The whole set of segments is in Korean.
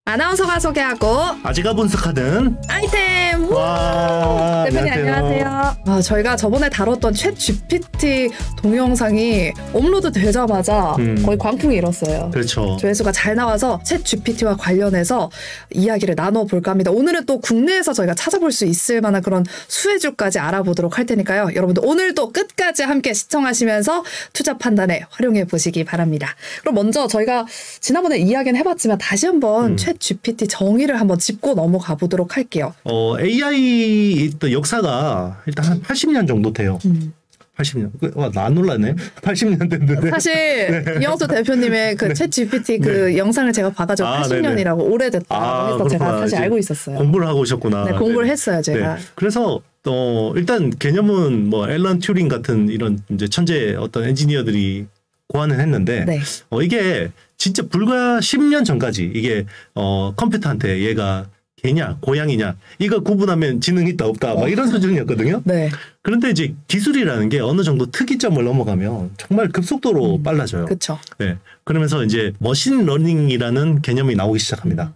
아나운서가 소개하고 아지가 분석하는 아이템. 와, 대표님 안녕하세요. 저희가 저번에 다뤘던 챗 GPT 동영상이 업로드 되자마자 거의 광풍이 일었어요. 그렇죠. 조회수가 잘 나와서 챗 GPT와 관련해서 이야기를 나눠볼까 합니다. 오늘은 또 국내에서 저희가 찾아볼 수 있을 만한 그런 수혜주까지 알아보도록 할 테니까요. 여러분들 오늘도 끝까지 함께 시청하시면서 투자 판단에 활용해 보시기 바랍니다. 그럼 먼저 저희가 지난번에 이야기는 해봤지만 다시 한번 챗 GPT 정의를 한번 짚고 넘어가 보도록 할게요. AI 또 역사가 일단 한 80년 정도 돼요. 80년. 와, 나 안 놀랐네. 80년 됐는데. 사실 네. 이영수 대표님의 그 챗 GPT 그 네. 영상을 제가 봐가지고 80년이라고 오래됐다고 해서 제가 사실 알고 있었어요. 공부를 하고 오셨구나. 네, 공부를 했어요, 제가. 네. 그래서 일단 개념은 뭐 앨런 튜링 같은 이런 이제 천재 어떤 엔지니어들이 고안을 했는데 네. 이게 진짜 불과 10년 전까지 이게 컴퓨터한테 얘가 개냐 고양이냐 이거 구분하면 지능이 있다 없다 막 이런 수준이었거든요. 네. 그런데 이제 기술이라는 게 어느 정도 특이점을 넘어가면 정말 급속도로 빨라져요. 그렇죠. 네. 그러면서 이제 머신러닝이라는 개념이 나오기 시작합니다.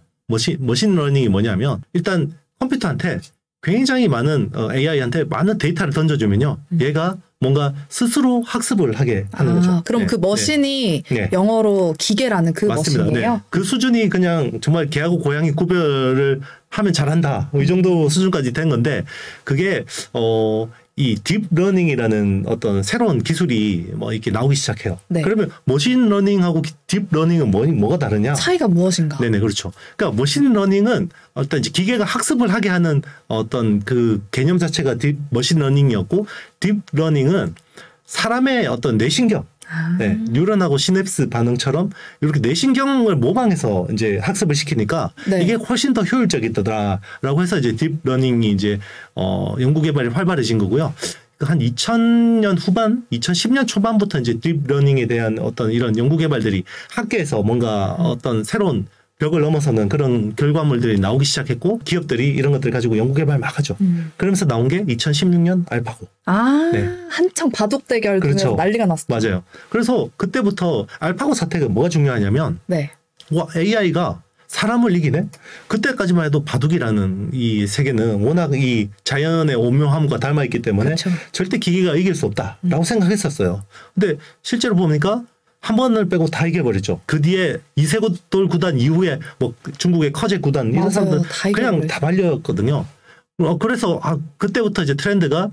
머신러닝이 뭐냐면 일단 컴퓨터한테 굉장히 많은 AI한테 많은 데이터를 던져주면요. 얘가 뭔가 스스로 학습을 하게 하는 거죠. 그럼 네. 그 머신이 네. 영어로 기계라는 그 맞습니다. 머신이에요? 네. 그 수준이 그냥 정말 개하고 고양이 구별을 하면 잘한다. 이 정도 수준까지 된 건데 그게 이 딥러닝이라는 어떤 새로운 기술이 뭐 이렇게 나오기 시작해요. 네. 그러면 머신러닝하고 딥러닝은 뭐가 다르냐? 차이가 무엇인가? 네네, 그렇죠. 그러니까 머신러닝은 어떤 이제 기계가 학습을 하게 하는 어떤 그 개념 자체가 머신러닝이었고 딥러닝은 사람의 어떤 뇌신경, 네, 뉴런하고 시냅스 반응처럼 이렇게 뇌신경을 모방해서 이제 학습을 시키니까 네. 이게 훨씬 더 효율적이더라라고 해서 이제 딥러닝이 이제 연구 개발이 활발해진 거고요. 한 2000년 후반, 2010년 초반부터 이제 딥러닝에 대한 어떤 이런 연구 개발들이 학계에서 뭔가 어떤 새로운 벽을 넘어서는 그런 결과물들이 나오기 시작했고 기업들이 이런 것들을 가지고 연구 개발 막 하죠. 그러면서 나온 게 2016년 알파고. 네. 한창 바둑 대결 그렇죠. 난리가 났어요. 맞아요. 그래서 그때부터 알파고 사태가 뭐가 중요하냐면 네. 와, AI가 사람을 이기네? 그때까지만 해도 바둑이라는 이 세계는 워낙 이 자연의 오묘함과 닮아있기 때문에 그렇죠. 절대 기계가 이길 수 없다라고 생각했었어요. 근데 실제로 보니까 한 번을 빼고 다 이겨버렸죠. 그 뒤에 이세돌 구단 이후에 뭐 중국의 커제 구단 이런 사람들 그냥 다 말렸거든요. 그래서 그때부터 이제 트렌드가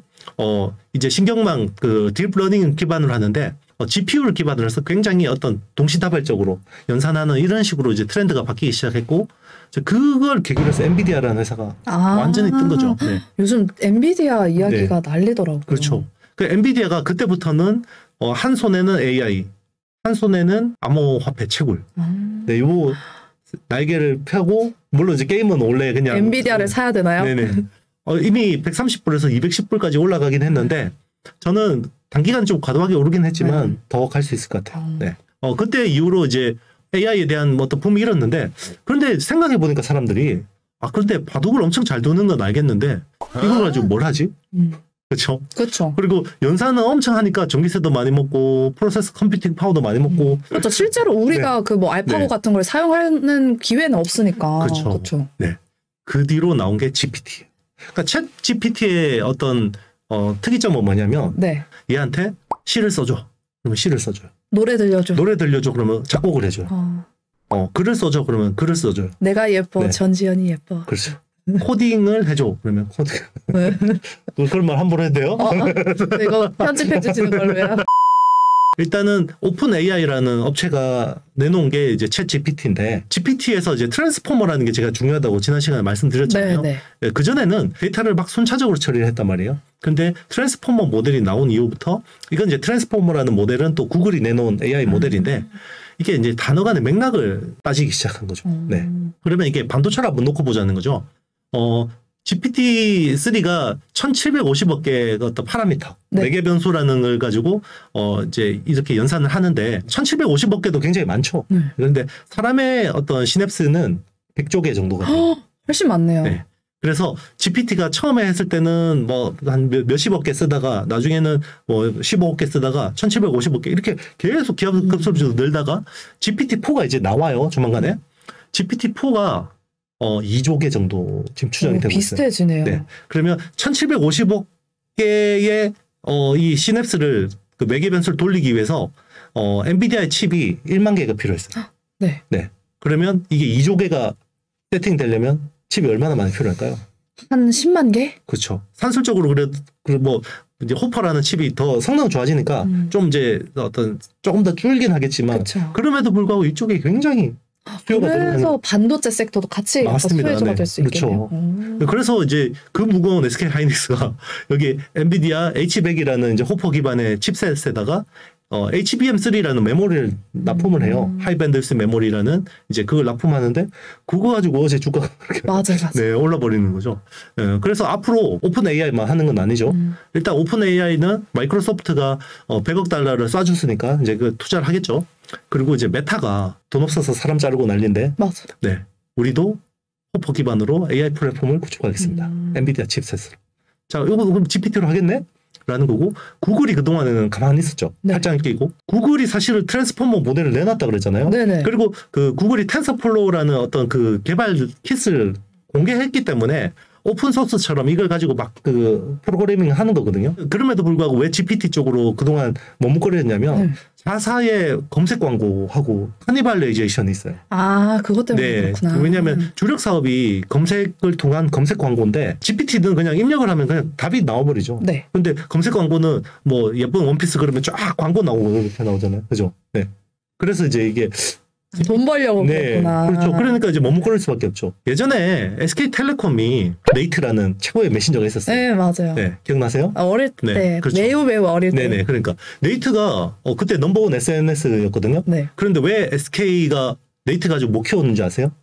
이제 신경망 그 딥러닝 기반으로 하는데 GPU를 기반으로 해서 굉장히 어떤 동시다발적으로 연산하는 이런 식으로 이제 트렌드가 바뀌기 시작했고 그걸 계기로 해서 엔비디아라는 회사가 완전히 뜬 거죠. 네. 요즘 엔비디아 이야기가 네. 난리더라고요. 그렇죠. 그 엔비디아가 그때부터는 한 손에는 AI, 한 손에는 암호화폐 채굴. 네, 요 날개를 펴고 물론 이제 게임은 원래 그냥 엔비디아를 사야 되나요? 네네. 이미 130불에서 210불까지 올라가긴 했는데 저는 단기간 좀 과도하게 오르긴 했지만 더 갈 수 있을 것 같아요. 네. 그때 이후로 이제 AI에 대한 어떤 붐이 일었는데 그런데 생각해 보니까 사람들이 그런데 바둑을 엄청 잘 두는 건 알겠는데 이걸 가지고 뭘 하지? 그렇죠. 그렇죠. 그리고 연산은 엄청 하니까 전기세도 많이 먹고 프로세스 컴퓨팅 파워도 많이 먹고. 그렇죠. 실제로 우리가 네. 그 뭐 알파고 네. 같은 걸 사용하는 기회는 없으니까. 그렇죠. 그렇죠. 네. 그 뒤로 나온 게 GPT. 그러니까 챗 GPT의 어떤 특이점은 뭐냐면 네. 얘한테 시를 써줘. 그러면 시를 써줘요. 노래 들려줘. 노래 들려줘. 그러면 작곡을 해줘요. 글을 써줘. 그러면 글을 써줘요. 내가 예뻐. 네. 전지현이 예뻐. 그렇죠. 코딩을 해줘. 그러면 코딩. 그런 말 함부로 해도 돼요? 이거 편집해 주시는 걸로요. 일단은 오픈 AI라는 업체가 내놓은 게 이제 챗 GPT인데 GPT에서 이제 트랜스포머라는 게 제가 중요하다고 지난 시간에 말씀드렸잖아요. 네. 그 전에는 데이터를 막 순차적으로 처리를 했단 말이에요. 근데 트랜스포머 모델이 나온 이후부터 이건 이제 트랜스포머라는 모델은 또 구글이 내놓은 AI 모델인데 이게 이제 단어 간의 맥락을 따지기 시작한 거죠. 네. 그러면 이게 반도체를 한번 놓고 보자는 거죠. GPT-3가 1750억 개의 어떤 파라미터, 네. 매개 변수라는 걸 가지고, 이제 이렇게 연산을 하는데, 1750억 개도 굉장히 많죠. 그런데 사람의 어떤 시냅스는 100조 개 정도가 돼요. 훨씬 많네요. 네. 그래서 GPT가 처음에 했을 때는 뭐 한 몇십억 개 쓰다가 나중에는 뭐 15억 개 쓰다가 1750억 개 이렇게 계속 기하급수로 늘다가 GPT-4가 이제 나와요. 조만간에. GPT-4가 2조 개 정도 지금 추정이 되고 비슷해지네요. 있어요. 네. 그러면 1750억 개의 이 시냅스를 그 매개 변수를 돌리기 위해서 엔비디아의 칩이 1만 개가 필요했어요. 네. 네. 그러면 이게 2조 개가 세팅되려면 칩이 얼마나 많이 필요할까요? 한 10만 개? 그렇죠. 산술적으로 그래도 뭐 이제 호퍼라는 칩이 더 성능 좋아지니까 좀 이제 조금 더 줄긴 하겠지만 그쵸. 그럼에도 불구하고 이쪽에 굉장히 수요가 그래서 반도체 섹터도 같이 수혜주가 될 수 있겠네요. 그렇죠. 그래서 이제 그 무거운 SK 하이닉스가 여기 엔비디아 H100이라는 이제 호퍼 기반의 칩셋에다가 HBM3라는 메모리를 납품을 해요. 하이밴드스 메모리라는 이제 그걸 납품하는데 그거 가지고 어제 주가가 맞아요. 네, 올라버리는 거죠. 네, 그래서 앞으로 오픈 AI만 하는 건 아니죠. 일단 오픈 AI는 마이크로소프트가 100억 달러를 쏴줬으니까 이제 그 투자를 하겠죠. 그리고 이제 메타가 돈 없어서 사람 자르고 난리인데, 맞아. 네, 우리도 호퍼 기반으로 AI 플랫폼을 구축하겠습니다. 엔비디아 칩셋으로. 자, 이거 그럼 GPT로 하겠네? 라는 거고, 구글이 그동안에는 가만히 있었죠. 네. 팔짱을 끼고. 구글이 사실은 트랜스포머 모델을 내놨다 그랬잖아요. 네네. 그리고 그 구글이 텐서플로우라는 어떤 그 개발 킷을 공개했기 때문에 오픈소스처럼 이걸 가지고 막 그 프로그래밍 하는 거거든요. 그럼에도 불구하고 왜 GPT 쪽으로 그동안 머뭇거렸냐면 자사의 검색 광고하고 카니발레이제이션이 있어요. 아, 그것 때문에 그렇구나. 왜냐하면 주력 사업이 검색을 통한 검색 광고인데 GPT는 그냥 입력을 하면 그냥 답이 나와버리죠. 네. 근데 검색 광고는 뭐 예쁜 원피스 그러면 쫙 광고 나오고 이렇게 나오잖아요. 그죠? 네. 그래서 이제 이게 돈 벌려고 그랬구나. 그렇죠. 그러니까 이제 머뭇거릴 수밖에 없죠. 예전에 SK텔레콤이 네이트라는 최고의 메신저가 있었어요. 네, 맞아요. 네, 기억나세요? 어릴 때, 네, 그렇죠. 매우 어릴 때. 네네. 그러니까 네이트가 그때 넘버원 SNS였거든요. 네. 그런데 왜 SK가 네이트 가지고 못 키웠는지 아세요?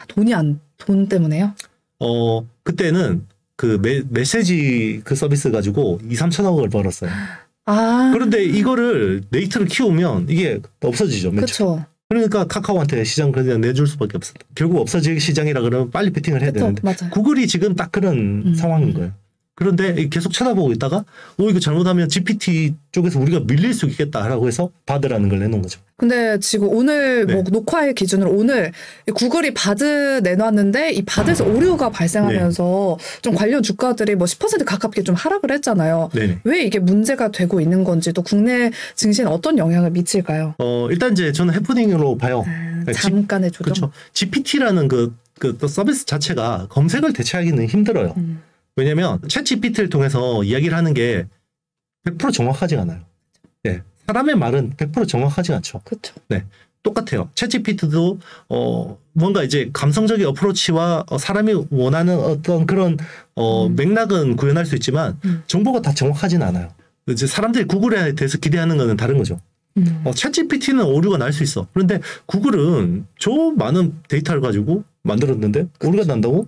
돈 때문에요? 그때는 그 메시지 그 서비스 가지고 2-3천억을 벌었어요. 아. 그런데 이거를 네이트를 키우면 이게 없어지죠. 그렇죠. 그러니까 카카오한테 시장 그냥 내줄 수밖에 없었다. 결국 없어질 시장이라 그러면 빨리 베팅을 해야 되는데 맞아요. 구글이 지금 딱 그런 상황인 거예요. 그런데 계속 쳐다보고 있다가 이거 잘못하면 GPT 쪽에서 우리가 밀릴 수 있겠다라고 해서 바드라는 걸 내놓은 거죠. 근데 지금 오늘 뭐 녹화일 기준으로 오늘 구글이 바드 내놨는데 이 바드에서 오류가 발생하면서 좀 관련 주가들이 뭐 10% 가깝게 좀 하락을 했잖아요. 네네. 왜 이게 문제가 되고 있는 건지 또 국내 증시에 어떤 영향을 미칠까요? 일단 이제 저는 해프닝으로 봐요. 잠깐의 조정. 그렇죠. GPT라는 그 또 서비스 자체가 검색을 대체하기는 힘들어요. 왜냐하면 챗 GPT를 통해서 이야기를 하는 게 100% 정확하지 않아요. 네. 사람의 말은 100% 정확하지 않죠. 그렇죠. 네. 똑같아요. 챗 GPT도 뭔가 이제 감성적인 어프로치와 사람이 원하는 어떤 그런 맥락은 구현할 수 있지만 정보가 다 정확하진 않아요. 이제 사람들이 구글에 대해서 기대하는 거는 다른 거죠. 챗 GPT는 오류가 날 수 있어. 그런데 구글은 저 많은 데이터를 가지고 만들었는데 오류가 난다고?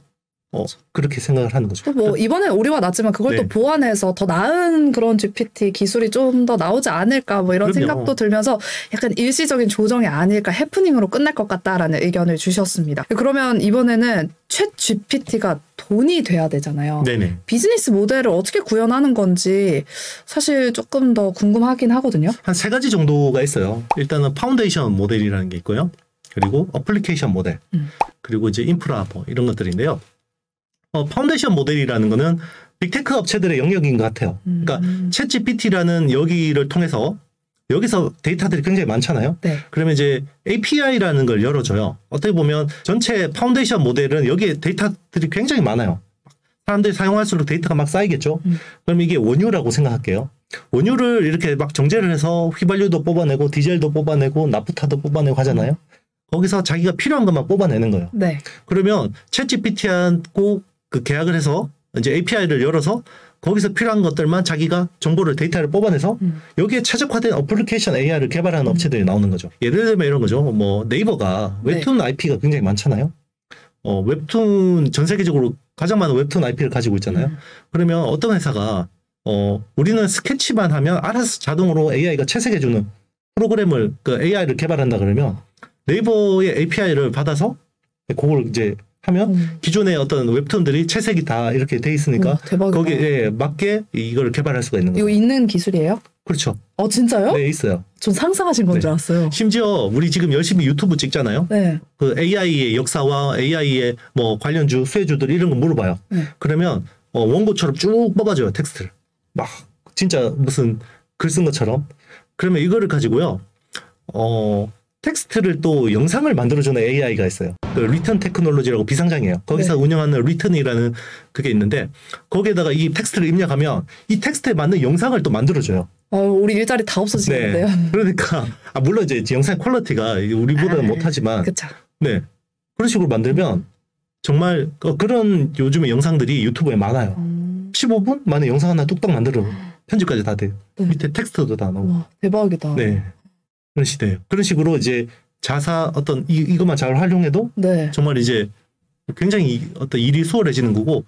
그렇게 생각을 하는 거죠. 뭐 이번에 오류가 났지만 그걸 또 보완해서 더 나은 그런 GPT 기술이 좀 더 나오지 않을까 뭐 이런 생각도 들면서 약간 일시적인 조정이 아닐까, 해프닝으로 끝날 것 같다라는 의견을 주셨습니다. 그러면 이번에는 챗 GPT가 돈이 돼야 되잖아요. 네네. 비즈니스 모델을 어떻게 구현하는 건지 사실 조금 더 궁금하긴 하거든요. 한 3가지 정도가 있어요. 일단은 파운데이션 모델이라는 게 있고요. 그리고 어플리케이션 모델, 그리고 이제 인프라 뭐 이런 것들인데요. 파운데이션 모델이라는 거는 빅테크 업체들의 영역인 것 같아요. 그러니까 챗 GPT라는 여기를 통해서 여기서 데이터들이 굉장히 많잖아요. 네. 그러면 이제 API라는 걸 열어줘요. 어떻게 보면 전체 파운데이션 모델은 여기에 데이터들이 굉장히 많아요. 사람들이 사용할수록 데이터가 막 쌓이겠죠. 그럼 이게 원유라고 생각할게요. 원유를 이렇게 막 정제를 해서 휘발유도 뽑아내고 디젤도 뽑아내고 나프타도 뽑아내고 하잖아요. 거기서 자기가 필요한 것만 뽑아내는 거예요. 네. 그러면 챗 GPT하고 그 계약을 해서 이제 API를 열어서 거기서 필요한 것들만 자기가 정보를 데이터를 뽑아내서 여기에 최적화된 어플리케이션 AI를 개발하는 업체들이 나오는 거죠. 예를 들면 이런 거죠. 뭐 네이버가 웹툰 IP가 굉장히 많잖아요. 웹툰 전 세계적으로 가장 많은 웹툰 IP를 가지고 있잖아요. 그러면 어떤 회사가 우리는 스케치만 하면 알아서 자동으로 AI가 채색해주는 프로그램을 그 AI를 개발한다 그러면 네이버의 API를 받아서 그걸 이제 하면 기존의 어떤 웹툰들이 채색이 다 이렇게 돼 있으니까 거기에 맞게 이걸 개발할 수가 있는 거죠. 이거 있는 기술이에요? 그렇죠. 진짜요? 네, 있어요. 전 상상하신 건 줄 알았어요. 심지어 우리 지금 열심히 유튜브 찍잖아요. 네. 그 AI의 역사와 AI의 뭐 관련주, 수혜주들 이런 거 물어봐요. 그러면 원고처럼 쭉 뽑아줘요, 텍스트를. 막 진짜 무슨 글 쓴 것처럼. 그러면 이거를 가지고요. 텍스트를 또 영상을 만들어주는 AI가 있어요. 그 리턴 테크놀로지라고 비상장이에요. 거기서 네. 운영하는 리턴이라는 그게 있는데 거기에다가 이 텍스트를 입력하면 이 텍스트에 맞는 영상을 또 만들어줘요. 우리 일자리 다 없어지는데요. 네. 그러니까 물론 이제 영상 퀄리티가 우리보다는 못하지만 그쵸. 네. 그런 식으로 만들면 정말 그런 요즘에 영상들이 유튜브에 많아요. 15분 만에 영상 하나 뚝딱 만들어 편집까지 다 돼요. 네. 밑에 텍스트도 다 나오고. 와, 대박이다. 네. 그런 시대예요. 그런 식으로 이제 자사 어떤 이것만 잘 활용해도 네. 정말 이제 굉장히 어떤 일이 수월해지는 거고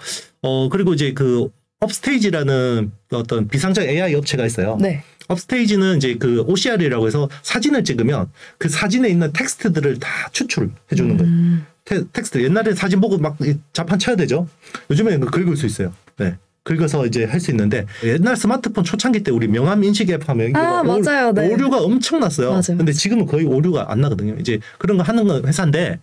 그리고 이제 그 업스테이지라는 어떤 비상장 AI 업체가 있어요. 네. 업스테이지는 이제 그 OCR이라고 해서 사진을 찍으면 그 사진에 있는 텍스트들을 다 추출해 주는 거예요. 텍스트 옛날에 사진 보고 막 자판 쳐야 되죠. 요즘에는 긁을 수 있어요. 네. 긁어서 이제 할 수 있는데 옛날 스마트폰 초창기 때 우리 명암 인식 앱 하면 맞아요. 네. 오류가 엄청났어요. 맞아요. 근데 지금은 거의 오류가 안 나거든요. 이제 그런 거 하는 건 회사인데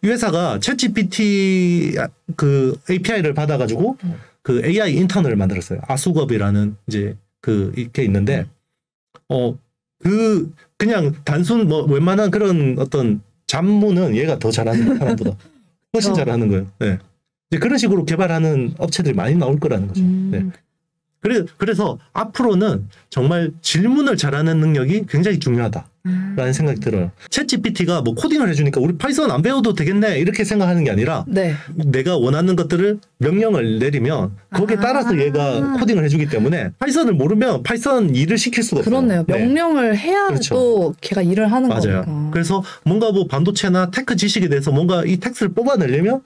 이 회사가 챗GPT 그 API를 받아가지고 그 AI 인턴을 만들었어요. 아수겁이라는 이제 그 이게 있는데 그냥 단순 뭐 웬만한 그런 어떤 잡무는 얘가 더 잘하는 사람보다 훨씬 잘하는 거예요. 네. 이제 그런 식으로 개발하는 업체들이 많이 나올 거라는 거죠. 네. 그래서 앞으로는 정말 질문을 잘하는 능력이 굉장히 중요하다라는 생각이 들어요. 챗GPT가 뭐 코딩을 해주니까 우리 파이썬 안 배워도 되겠네 이렇게 생각하는 게 아니라 네. 내가 원하는 것들을 명령을 내리면 거기에 따라서 얘가 코딩을 해주기 때문에 파이썬을 모르면 파이썬 일을 시킬 수가 없어요. 그렇네요. 명령을 해야 그렇죠. 또 걔가 일을 하는 맞아요. 거니까. 그래서 뭔가 뭐 반도체나 테크 지식에 대해서 뭔가 이 텍스트를 뽑아내려면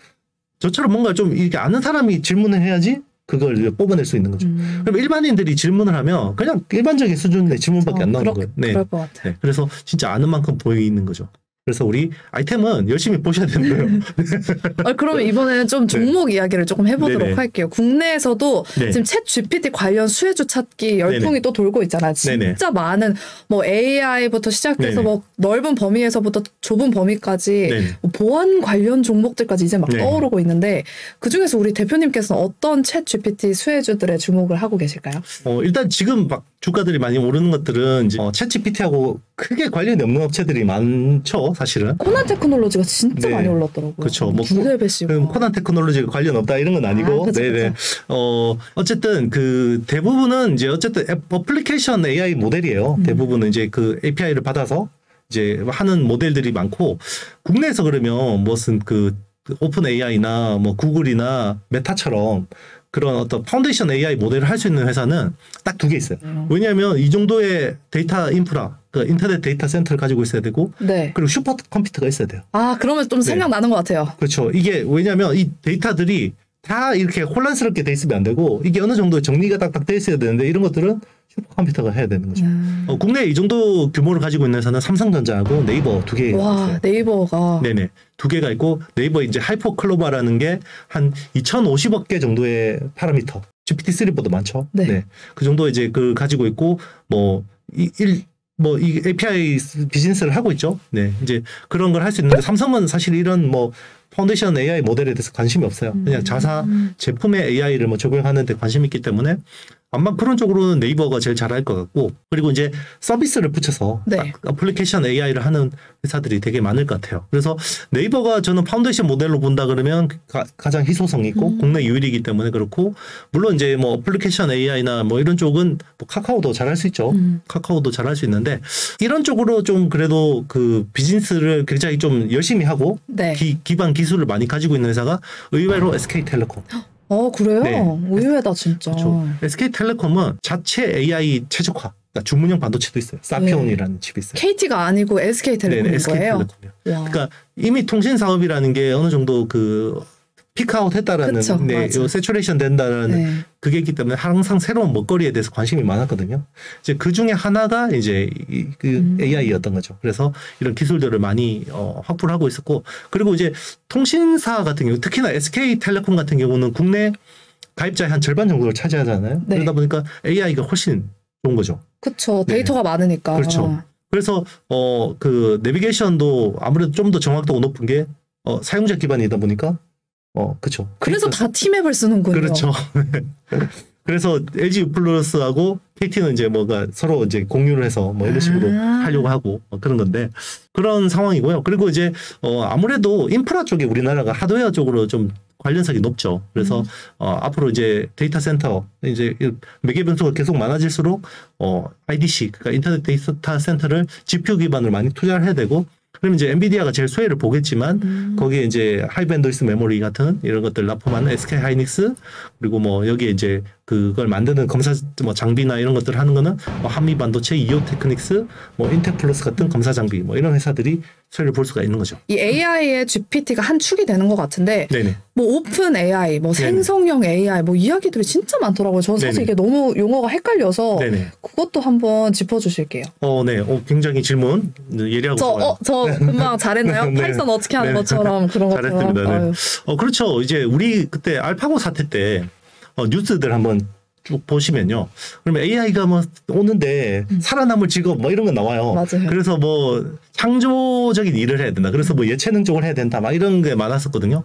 저처럼 뭔가 좀 이렇게 아는 사람이 질문을 해야지 그걸 뽑아낼 수 있는 거죠. 그럼 일반인들이 질문을 하면 그냥 일반적인 수준의 질문밖에 안 나오는 거예요. 네. 그럴 것 같아요. 네. 그래서 진짜 아는 만큼 보이는 거죠. 그래서 우리 아이템은 열심히 보셔야 되는 거예요. 그러면 이번에는 좀 종목 이야기를 조금 해보도록 네네. 할게요. 국내에서도 네. 지금 챗 GPT 관련 수혜주 찾기 열풍이 네네. 또 돌고 있잖아요. 진짜 네네. 많은 뭐 AI부터 시작해서 네네. 뭐 넓은 범위에서부터 좁은 범위까지 네네. 뭐 보안 관련 종목들까지 이제 막 네네. 떠오르고 있는데 그중에서 우리 대표님께서는 어떤 챗 GPT 수혜주들에 주목을 하고 계실까요? 일단 지금 막 주가들이 많이 오르는 것들은 이제 챗GPT하고 크게 관련이 없는 업체들이 많죠, 사실은. 코난 테크놀로지가 진짜 네. 많이 올랐더라고요. 그렇죠. 뭐 주세배 씨가. 코난 테크놀로지가 관련 없다 이런 건 아니고, 그쵸, 네네. 어쨌든 그 대부분은 이제 어쨌든 어플리케이션 AI 모델이에요. 대부분은 이제 그 API를 받아서 이제 하는 모델들이 많고, 국내에서 그러면 무슨 그 오픈 AI나 뭐 구글이나 메타처럼 그런 어떤 파운데이션 AI 모델을 할 수 있는 회사는 딱 두 개 있어요. 왜냐하면 이 정도의 데이터 인프라, 그 인터넷 데이터 센터를 가지고 있어야 되고, 네. 그리고 슈퍼 컴퓨터가 있어야 돼요. 그러면 좀 생각나는 것 같아요. 그렇죠. 이게 왜냐하면 이 데이터들이 다 이렇게 혼란스럽게 돼 있으면 안 되고, 이게 어느 정도 정리가 딱딱 돼 있어야 되는데, 이런 것들은 슈퍼컴퓨터가 해야 되는 거죠. 국내에 이 정도 규모를 가지고 있는 회사는 삼성전자하고 네이버 두 개가 와, 있어요. 네이버가. 네네. 두 개가 있고, 네이버 이제 하이퍼클로바라는 게 한 2,050억 개 정도의 파라미터. GPT-3보다 많죠. 네. 그 정도 이제 그 가지고 있고, 이 API 비즈니스를 하고 있죠. 네. 이제 그런 걸 할 수 있는데, 삼성은 사실 이런 뭐 파운데이션 AI 모델에 대해서 관심이 없어요. 그냥 자사 제품의 AI를 뭐 적용하는 데 관심이 있기 때문에 아마 그런 쪽으로는 네이버가 제일 잘할 것 같고, 그리고 이제 서비스를 붙여서 네. 어플리케이션 AI를 하는 회사들이 되게 많을 것 같아요. 그래서 네이버가 저는 파운데이션 모델로 본다 그러면 가장 희소성이 있고 국내 유일이기 때문에 그렇고, 물론 이제 뭐 어플리케이션 AI나 뭐 이런 쪽은 뭐 카카오도 잘할 수 있죠. 카카오도 잘할 수 있는데, 이런 쪽으로 좀 그래도 그 비즈니스를 굉장히 좀 열심히 하고 네. 기반 기술을 많이 가지고 있는 회사가 의외로 SK텔레콤. 그래요? 네. 의외다 진짜. 그렇죠. SK텔레콤은 자체 AI 최적화, 그러니까 주문형 반도체도 있어요. 사피온이라는 칩이 있어요. KT가 아니고 SK텔레콤인 거예요? SK텔레콤이요. 그러니까 이미 통신 사업이라는 게 어느 정도 그 피크아웃 했다라는, 그쵸, 요 세츄레이션 된다라는 그게 있기 때문에 항상 새로운 먹거리에 대해서 관심이 많았거든요. 이제 그 중에 하나가 이제 그 AI였던 거죠. 그래서 이런 기술들을 많이 확보를 하고 있었고, 그리고 이제 통신사 같은 경우, 특히나 SK텔레콤 같은 경우는 국내 가입자의 한 절반 정도를 차지하잖아요. 네. 그러다 보니까 AI가 훨씬 좋은 거죠. 그렇죠. 데이터가 많으니까. 그렇죠. 그래서 그 내비게이션도 아무래도 좀 더 정확도가 높은 게 사용자 기반이다 보니까 그렇죠. 그래서 다 T맵을 쓰는군요. 그렇죠. 그래서 LG U+하고 KT는 이제 뭐가 서로 이제 공유를 해서 뭐 이런 식으로 하려고 하고 그런 건데 그런 상황이고요. 그리고 이제 아무래도 인프라 쪽에 우리나라가 하드웨어 쪽으로 좀 관련성이 높죠. 그래서 앞으로 이제 데이터 센터 이제 매개 변수가 계속 많아질수록 IDC 그러니까 인터넷 데이터 센터를 GPU 기반으로 많이 투자를 해야 되고 그럼 이제 엔비디아가 제일 수혜를 보겠지만 거기에 이제 하이밴드위스 메모리 같은 이런 것들 납품하는 SK 하이닉스 그리고 뭐 여기에 이제 그걸 만드는 검사 뭐 장비나 이런 것들 하는 거는 뭐 한미 반도체, 이오 테크닉스, 뭐 인텔플러스 같은 검사 장비 뭐 이런 회사들이 수혜를 볼 수가 있는 거죠. 이 AI의 GPT가 한 축이 되는 것 같은데, 네네. 뭐 오픈 AI, 뭐 생성형 AI, 뭐 이야기들이 진짜 많더라고요. 저는 사실 네네. 이게 너무 용어가 헷갈려서 네네. 그것도 한번 짚어주실게요. 네. 굉장히 질문 예리하고 좋아요. 저 금방 잘했나요? 네. 파이썬 어떻게 하는 것처럼 그런 것처럼. 잘했습니다. 네. 그렇죠. 이제 우리 그때 알파고 사태 때 뉴스들 한번 쭉 보시면요. 그러면 AI가 뭐 오는데 살아남을 직업 뭐 이런 거 나와요. 맞아요. 그래서 뭐 창조적인 일을 해야 된다. 그래서 뭐 예체능 쪽을 해야 된다. 막 이런 게 많았었거든요.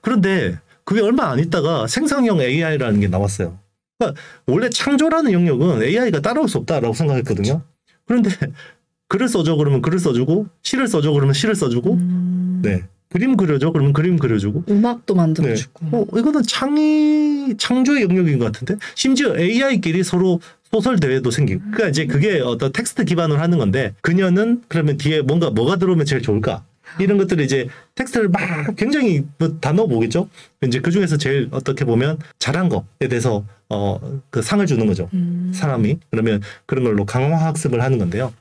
그런데 그게 얼마 안 있다가 생성형 AI라는 게 나왔어요. 그러니까 원래 창조라는 영역은 AI가 따라올 수 없다라고 생각했거든요. 그런데 글을 써줘 그러면 글을 써주고 시를 써줘 그러면 시를 써주고 네. 그림 그려줘 그러면 그림 그려주고 음악도 만들어주고 네. 이거는 창조의 영역인 것 같은데 심지어 AI끼리 서로 소설 대회도 생기고 그러니까 이제 그게 어떤 텍스트 기반으로 하는 건데 그녀는 그러면 뒤에 뭐가 들어오면 제일 좋을까 이런 것들을 이제 텍스트를 막 굉장히 다 넣어보겠죠. 이제 그 중에서 제일 어떻게 보면 잘한 거에 대해서 그 상을 주는 거죠. 사람이 그러면 그런 걸로 강화 학습을 하는 건데요.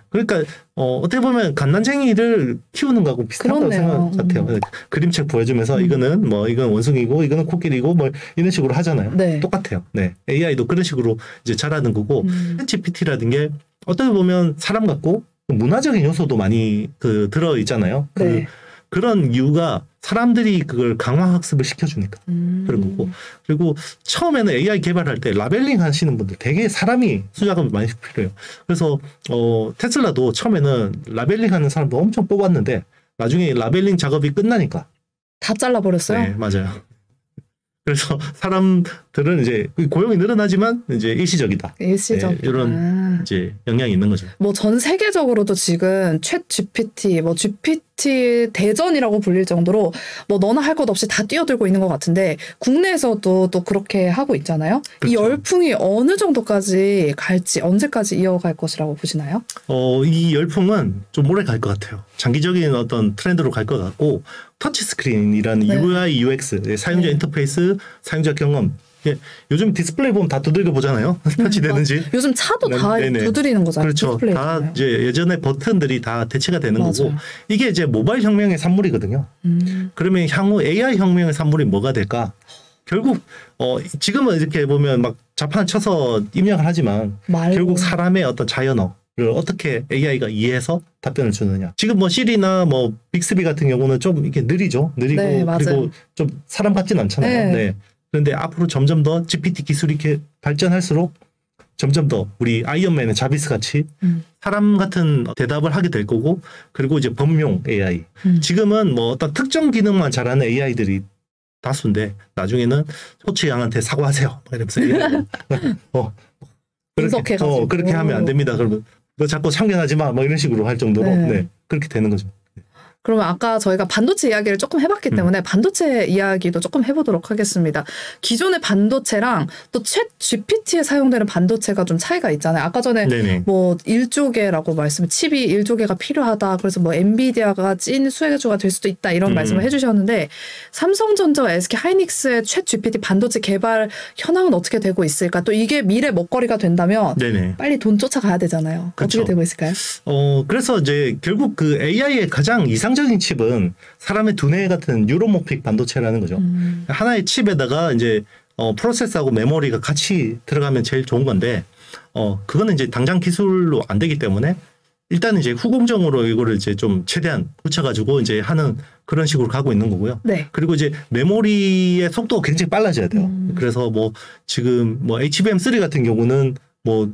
그러니까 어떻게 보면 갓난쟁이를 키우는 거하고 비슷하다고 생각 같아요. 그림책 보여주면서 이거는 이건 원숭이고 이거는 코끼리고 뭐 이런 식으로 하잖아요. 네. 똑같아요. 네, AI도 그런 식으로 이제 자라는 거고 GPT라는 게 어떻게 보면 사람 같고 문화적인 요소도 많이 들어 있잖아요. 네. 그런 이유가 사람들이 그걸 강화 학습을 시켜주니까 그런 거고 그리고 처음에는 AI 개발할 때 라벨링 하시는 분들 되게 사람이 수작업이 많이 필요해요. 그래서 테슬라도 처음에는 라벨링 하는 사람도 엄청 뽑았는데 나중에 라벨링 작업이 끝나니까 다 잘라버렸어요? 네, 맞아요. 그래서 사람들은 이제 고용이 늘어나지만 이제 일시적이다. 일시적. 네, 이런 이제 영향이 있는 거죠. 뭐 전 세계적으로도 지금 챗 GPT, 뭐 GPT 대전이라고 불릴 정도로 뭐 너나 할 것 없이 다 뛰어들고 있는 것 같은데 국내에서도 또 그렇게 하고 있잖아요. 그렇죠. 이 열풍이 어느 정도까지 갈지 언제까지 이어갈 것이라고 보시나요? 이 열풍은 좀 오래 갈 것 같아요. 장기적인 어떤 트렌드로 갈 것 같고 터치 스크린이라는 네. UI, UX, 사용자 네. 인터페이스, 사용자 경험. 요즘 디스플레이 보면 다 두들겨 보잖아요. 터치되는지. 요즘 차도 다 두드리는 거잖아요. 그렇죠. 다 이제 예전에 버튼들이 다 대체가 되는 맞아요. 거고 이게 이제 모바일 혁명의 산물이거든요. 그러면 향후 AI 혁명의 산물이 뭐가 될까? 결국 지금은 이렇게 보면 막 자판 쳐서 입력을 하지만 결국 사람의 어떤 자연어를 어떻게 AI가 이해해서 답변을 주느냐. 지금 뭐 시리나 뭐 빅스비 같은 경우는 좀 이렇게 느리죠. 느리고 네, 그리고 좀 사람 같진 않잖아요. 네. 네. 그런데 앞으로 점점 더 GPT 기술이 이렇게 발전할수록 점점 더 우리 아이언맨의 자비스 같이 사람 같은 대답을 하게 될 거고 그리고 이제 범용 AI. 지금은 뭐 어떤 특정 기능만 잘하는 AI들이 다수인데 나중에는 호치 양한테 사과하세요. 이러면서 분석해가지고 그렇게 하면 안 됩니다. 그러면 너 자꾸 참견하지 마. 뭐 이런 식으로 할 정도로 네, 그렇게 되는 거죠. 그러면 아까 저희가 반도체 이야기를 조금 해봤기 때문에 반도체 이야기도 조금 해보도록 하겠습니다. 기존의 반도체랑 또 챗 GPT에 사용되는 반도체가 좀 차이가 있잖아요. 아까 전에 네네. 뭐 1조개라고 칩이 1조개가 필요하다. 그래서 뭐 엔비디아가 찐 수혜주가 될 수도 있다. 이런 말씀을 해주셨는데 삼성전자와 SK 하이닉스의 챗 GPT 반도체 개발 현황은 어떻게 되고 있을까? 또 이게 미래 먹거리가 된다면 네네. 빨리 돈 쫓아가야 되잖아요. 그렇죠. 어떻게 되고 있을까요? 그래서 이제 결국 그 AI의 가장 이상적인 칩은 사람의 두뇌 같은 뉴로모픽 반도체라는 거죠. 하나의 칩에다가 이제 프로세서하고 메모리가 같이 들어가면 제일 좋은 건데 그거는 이제 당장 기술로 안 되기 때문에 일단 이제 후공정으로 이거를 이제 좀 최대한 붙여가지고 이제 하는 그런 식으로 가고 있는 거고요. 네. 그리고 이제 메모리의 속도가 굉장히 빨라져야 돼요. 그래서 뭐 지금 뭐 HBM3 같은 경우는 뭐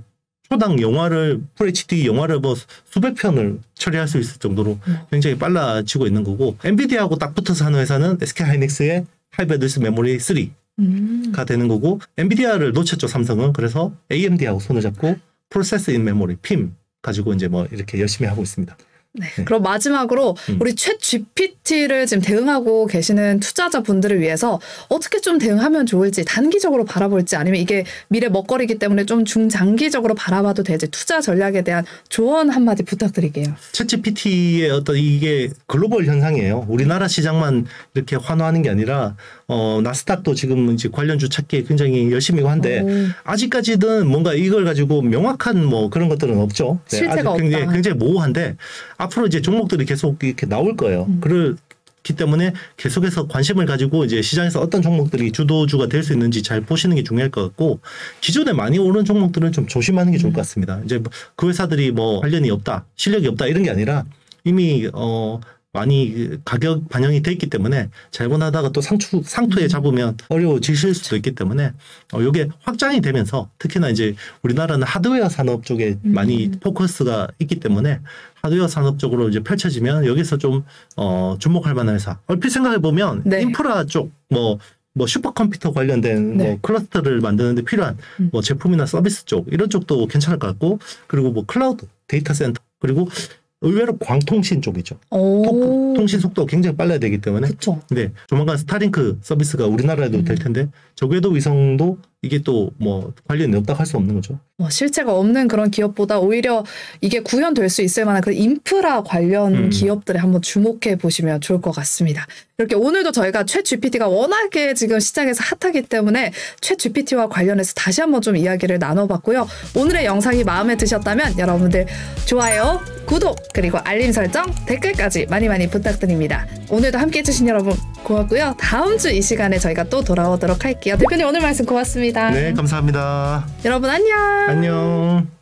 초당 영화를 FHD 영화를 뭐 수백 편을 처리할 수 있을 정도로 굉장히 빨라지고 있는 거고 엔비디아하고 딱 붙어서 하는 회사는 SK하이닉스의 하이밴드위스 메모리 3가 되는 거고 엔비디아를 놓쳤죠 삼성은. 그래서 AMD하고 손을 잡고 프로세스 인 메모리 PIM 가지고 이제 뭐 이렇게 열심히 하고 있습니다. 네. 그럼 마지막으로 우리 챗 GPT를 지금 대응하고 계시는 투자자분들을 위해서 어떻게 좀 대응하면 좋을지 단기적으로 바라볼지 아니면 이게 미래 먹거리이기 때문에 좀 중장기적으로 바라봐도 될지 투자 전략에 대한 조언 한마디 부탁드릴게요. 챗 GPT의 어떤 이게 글로벌 현상이에요. 우리나라 시장만 이렇게 환호하는 게 아니라 나스닥도 지금 이제 관련주 찾기에 굉장히 열심히고 한데 아직까지는 뭔가 이걸 가지고 명확한 뭐 그런 것들은 없죠. 네, 실체가 아직 굉장히 모호한데 앞으로 이제 종목들이 계속 이렇게 나올 거예요. 그렇기 때문에 계속해서 관심을 가지고 이제 시장에서 어떤 종목들이 주도주가 될 수 있는지 잘 보시는 게 중요할 것 같고 기존에 많이 오른 종목들은 좀 조심하는 게 좋을 것 같습니다. 이제 그 회사들이 뭐 관련이 없다, 실력이 없다 이런 게 아니라 이미 많이 가격 반영이 돼 있기 때문에 잘못하다가 또 상투에 잡으면 어려워지실 수도 있기 때문에 이게 확장이 되면서 특히나 이제 우리나라는 하드웨어 산업 쪽에 많이 포커스가 있기 때문에 하드웨어 산업 쪽으로 이제 펼쳐지면 여기서 좀 주목할 만한 회사. 얼핏 생각해 보면 네. 인프라 쪽 뭐 슈퍼컴퓨터 관련된 네. 뭐 클러스터를 만드는데 필요한 뭐 제품이나 서비스 쪽 이런 쪽도 괜찮을 것 같고 그리고 뭐 클라우드 데이터 센터 그리고 의외로 광통신 쪽이죠. 통신 속도가 굉장히 빨라야 되기 때문에. 그쵸. 네, 조만간 스타링크 서비스가 우리나라에도 될 텐데 저궤도 위성도 이게 또 뭐 관련이 없다고 할 수 없는 거죠. 실체가 없는 그런 기업보다 오히려 이게 구현될 수 있을 만한 그 인프라 관련 기업들에 한번 주목해 보시면 좋을 것 같습니다. 이렇게 오늘도 저희가 챗 GPT가 워낙에 지금 시장에서 핫하기 때문에 챗 GPT와 관련해서 다시 한번 좀 이야기를 나눠봤고요. 오늘의 영상이 마음에 드셨다면 여러분들 좋아요, 구독, 그리고 알림 설정, 댓글까지 많이 많이 부탁드립니다. 오늘도 함께해 주신 여러분 고맙고요. 다음 주 이 시간에 저희가 또 돌아오도록 할게요. 대표님 오늘 말씀 고맙습니다. 네, 감사합니다. 여러분 안녕. 안녕.